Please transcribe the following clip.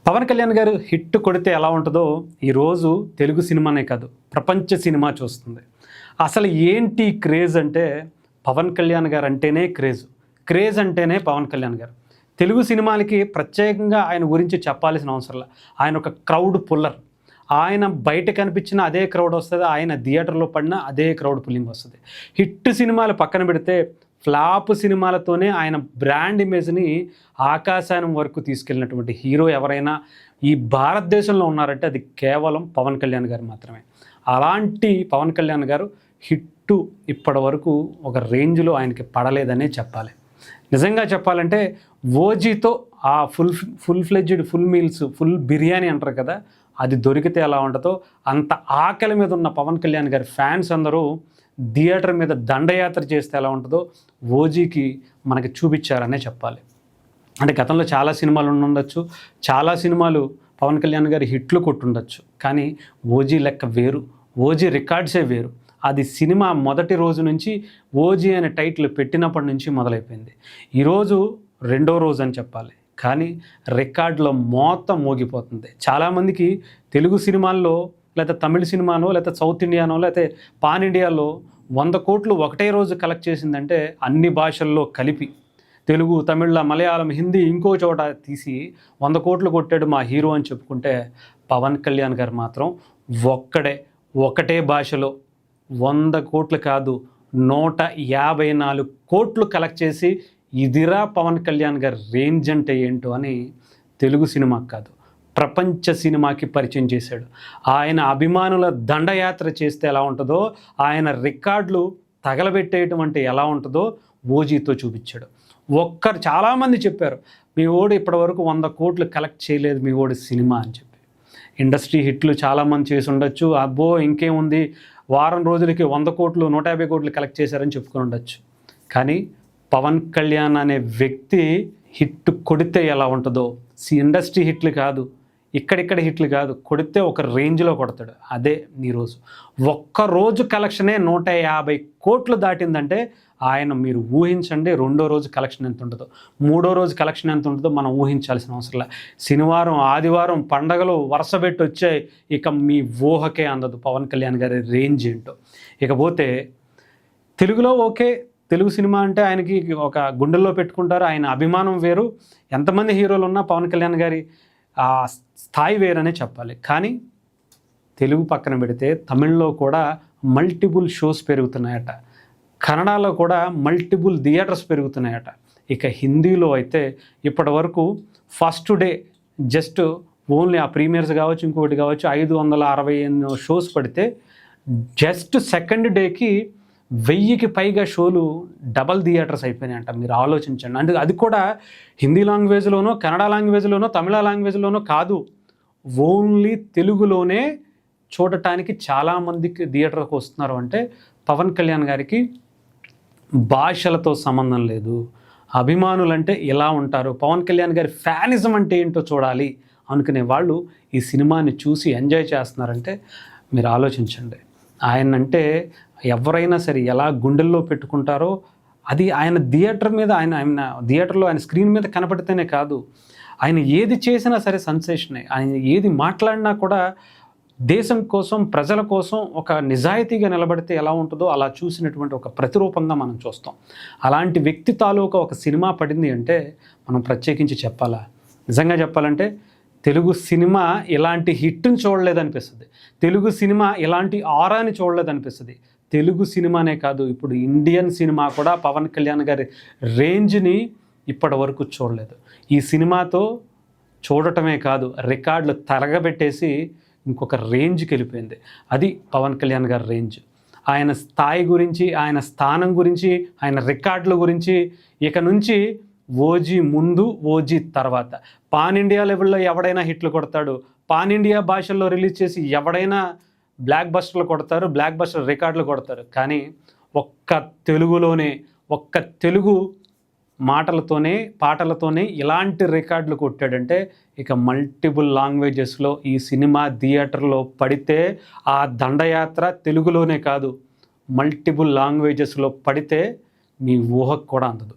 పవన్ కళ్యాణ్ గారు హిట్ కొడితే ఎలా ఉంటుందో ఈరోజు తెలుగు సినిమానే కాదు ప్రపంచ సినిమా చూస్తుంది. అసలు ఏంటి క్రేజ్ అంటే పవన్ కళ్యాణ్ గారు అంటేనే క్రేజ్ అంటేనే పవన్ కళ్యాణ్ గారు. తెలుగు సినిమాలకి ప్రత్యేకంగా ఆయన గురించి చెప్పాల్సిన అవసరం లేదు. ఆయన ఒక క్రౌడ్ పుల్లర్. ఆయన బయట కనిపించిన అదే క్రౌడ్ వస్తుంది, ఆయన థియేటర్లో పడిన అదే క్రౌడ్ పుల్లింగ్ వస్తుంది. హిట్ సినిమాలు పక్కన పెడితే ఫ్లాప్ సినిమాలతోనే ఆయన బ్రాండ్ ఇమేజ్ని ఆకాశానం వరకు తీసుకెళ్ళినటువంటి హీరో ఎవరైనా ఈ భారతదేశంలో ఉన్నారంటే అది కేవలం పవన్ కళ్యాణ్ గారు మాత్రమే. అలాంటి పవన్ కళ్యాణ్ గారు హిట్టు ఇప్పటి వరకు ఒక రేంజ్లో ఆయనకి పడలేదనే చెప్పాలి. నిజంగా చెప్పాలంటే ఓజీతో ఆ full fledged full meals full biryani అంటారు కదా, అది దొరికితే ఎలా ఉంటుందో అంత ఆకలి మీద ఉన్న పవన్ కళ్యాణ్ గారి ఫ్యాన్స్ అందరూ థియేటర్ మీద దండయాత్ర చేస్తే ఎలా ఉంటుందో ఓజీకి మనకి చూపించారనే చెప్పాలి. అంటే గతంలో చాలా సినిమాలు ఉండొచ్చు, చాలా సినిమాలు పవన్ కళ్యాణ్ గారి హిట్లు కొట్టుండొచ్చు, కానీ ఓజీ లెక్క వేరు, ఓజీ రికార్డ్సే వేరు. అది సినిమా మొదటి రోజు నుంచి ఓజీ అనే టైటిల్ పెట్టినప్పటి నుంచి మొదలైపోయింది. ఈరోజు రెండో రోజు అని చెప్పాలి, కానీ రికార్డులో మొత్తం మోగిపోతుంది. చాలామందికి తెలుగు సినిమాల్లో లేకపోతే తమిళ సినిమానో లేకపోతే సౌత్ ఇండియానో లేకపోతే పాన్ ఇండియాలో 100 కోట్లు ఒకటే రోజు కలెక్ట్ చేసిందంటే అన్ని భాషల్లో కలిపి తెలుగు, తమిళ, మలయాళం, హిందీ ఇంకో చోట తీసి 100 కోట్లు కొట్టాడు మా హీరో అని చెప్పుకుంటే పవన్ కళ్యాణ్ గారు మాత్రం ఒకటే భాషలో 100 కోట్లు కాదు 154 కోట్లు కలెక్ట్ చేసి ఇదిరా పవన్ కళ్యాణ్ గారి రేంజ్ అంటే ఏంటో అని తెలుగు సినిమాకి కాదు ప్రపంచ సినిమాకి పరిచయం చేశాడు. ఆయన అభిమానుల దండయాత్ర చేస్తే ఎలా ఉంటుందో, ఆయన రికార్డులు తగలబెట్టేయటం అంటే ఎలా ఉంటుందో ఓజీతో చూపించాడు. చాలామంది చెప్పారు మీ ఓడి ఇప్పటివరకు 100 కోట్లు కలెక్ట్ చేయలేదు మీ ఓడి సినిమా అని చెప్పి. ఇండస్ట్రీ హిట్లు చాలామంది చేసి ఉండొచ్చు, అబ్బో ఇంకేముంది వారం రోజులకి 100 కోట్లు 150 కోట్లు కలెక్ట్ చేశారని చెప్పుకొని ఉండొచ్చు. కానీ పవన్ కళ్యాణ్ అనే వ్యక్తి హిట్ కొడితే ఎలా ఉంటుందో, ఇండస్ట్రీ హిట్లు కాదు, ఇక్కడిక్కడ హిట్లు కాదు, కొడితే ఒక రేంజ్లో కొడతాడు. అదే ఈరోజు ఒక్కరోజు కలెక్షనే 150 కోట్లు దాటిందంటే ఆయన మీరు ఊహించండి రెండో రోజు కలెక్షన్ ఎంత ఉంటుందో, మూడో రోజు కలెక్షన్ ఎంత ఉంటుందో మనం ఊహించాల్సిన అవసరం లేదు. శనివారం ఆదివారం పండగలు వరుసపెట్టి వచ్చాయి, ఇక మీ ఊహకే అందదు పవన్ కళ్యాణ్ గారి రేంజ్ ఏంటో. ఇకపోతే తెలుగులో ఓకే, తెలుగు సినిమా అంటే ఆయనకి ఒక గుండెల్లో పెట్టుకుంటారు, ఆయన అభిమానం వేరు. ఎంతమంది హీరోలు ఉన్నా పవన్ కళ్యాణ్ గారి ఆ స్థాయి వేరనే చెప్పాలి. కానీ తెలుగు పక్కన పెడితే తమిళ్లో కూడా మల్టిపుల్ షోస్ పెరుగుతున్నాయట, కన్నడలో కూడా మల్టిపుల్ థియేటర్స్ పెరుగుతున్నాయట. ఇక హిందీలో అయితే ఇప్పటి వరకు ఫస్ట్ డే జస్ట్ ఓన్లీ ఆ ప్రీమియర్స్ కావచ్చు ఇంకొకటి కావచ్చు 568 షోస్ పడితే జస్ట్ సెకండ్ డేకి 1000కి పైగా షోలు డబల్ థియేటర్స్ అయిపోయినాయంట. మీరు ఆలోచించండి. అంటే అది కూడా హిందీ లాంగ్వేజ్లోనో కన్నడ లాంగ్వేజ్లోనో తమిళ లాంగ్వేజ్లోనో కాదు, ఓన్లీ తెలుగులోనే చూడటానికి చాలామందికి థియేటర్కి వస్తున్నారు. అంటే పవన్ కళ్యాణ్ గారికి భాషలతో సంబంధం లేదు. అభిమానులంటే ఎలా ఉంటారు, పవన్ కళ్యాణ్ గారి ఫ్యానిజం అంటే ఏంటో చూడాలి అనుకునే వాళ్ళు ఈ సినిమాని చూసి ఎంజాయ్ చేస్తున్నారంటే మీరు ఆలోచించండి. ఆయనంటే ఎవరైనా సరే ఎలా గుండెల్లో పెట్టుకుంటారో అది ఆయన థియేటర్ మీద ఆయన థియేటర్లో ఆయన స్క్రీన్ మీద కనపడితేనే కాదు, ఆయన ఏది చేసినా సరే సెన్సేషనే. ఆయన ఏది మాట్లాడినా కూడా దేశం కోసం ప్రజల కోసం ఒక నిజాయితీగా నిలబడితే ఎలా ఉంటుందో అలా చూసినటువంటి ఒక ప్రతిరూపంగా మనం చూస్తాం. అలాంటి వ్యక్తి తాలూకా ఒక సినిమా పడింది అంటే మనం ప్రత్యేకించి చెప్పాలా? నిజంగా చెప్పాలంటే తెలుగు సినిమా ఇలాంటి హిట్ని చూడలేదనిపిస్తుంది, తెలుగు సినిమా ఇలాంటి ఆరాని చూడలేదనిపిస్తుంది. తెలుగు సినిమానే కాదు, ఇప్పుడు ఇండియన్ సినిమా కూడా పవన్ కళ్యాణ్ గారి రేంజ్ని ఇప్పటి వరకు చూడలేదు. ఈ సినిమాతో చూడటమే కాదు రికార్డులు తరగబెట్టేసి ఇంకొక రేంజ్కి వెళ్ళిపోయింది. అది పవన్ కళ్యాణ్ గారి రేంజ్. ఆయన స్థాయి గురించి, ఆయన స్థానం గురించి, ఆయన రికార్డుల గురించి ఇక నుంచి ఓజీ ముందు ఓజీ తర్వాత పాన్ ఇండియా లెవెల్లో ఎవడైనా హిట్లు కొడతాడు, పాన్ ఇండియా భాషల్లో రిలీజ్ చేసి ఎవడైనా బ్లాక్ బస్టర్లు కొడతారు, బ్లాక్ బస్టర్ రికార్డులు కొడతారు. కానీ ఒక్క తెలుగు మాటలతోనే పాటలతోనే ఇలాంటి రికార్డులు కొట్టాడంటే ఇక మల్టిపుల్ లాంగ్వేజెస్లో ఈ సినిమా థియేటర్లో పడితే ఆ దండయాత్ర తెలుగులోనే కాదు మల్టిపుల్ లాంగ్వేజెస్లో పడితే మీ ఊహకు కూడా అందదు.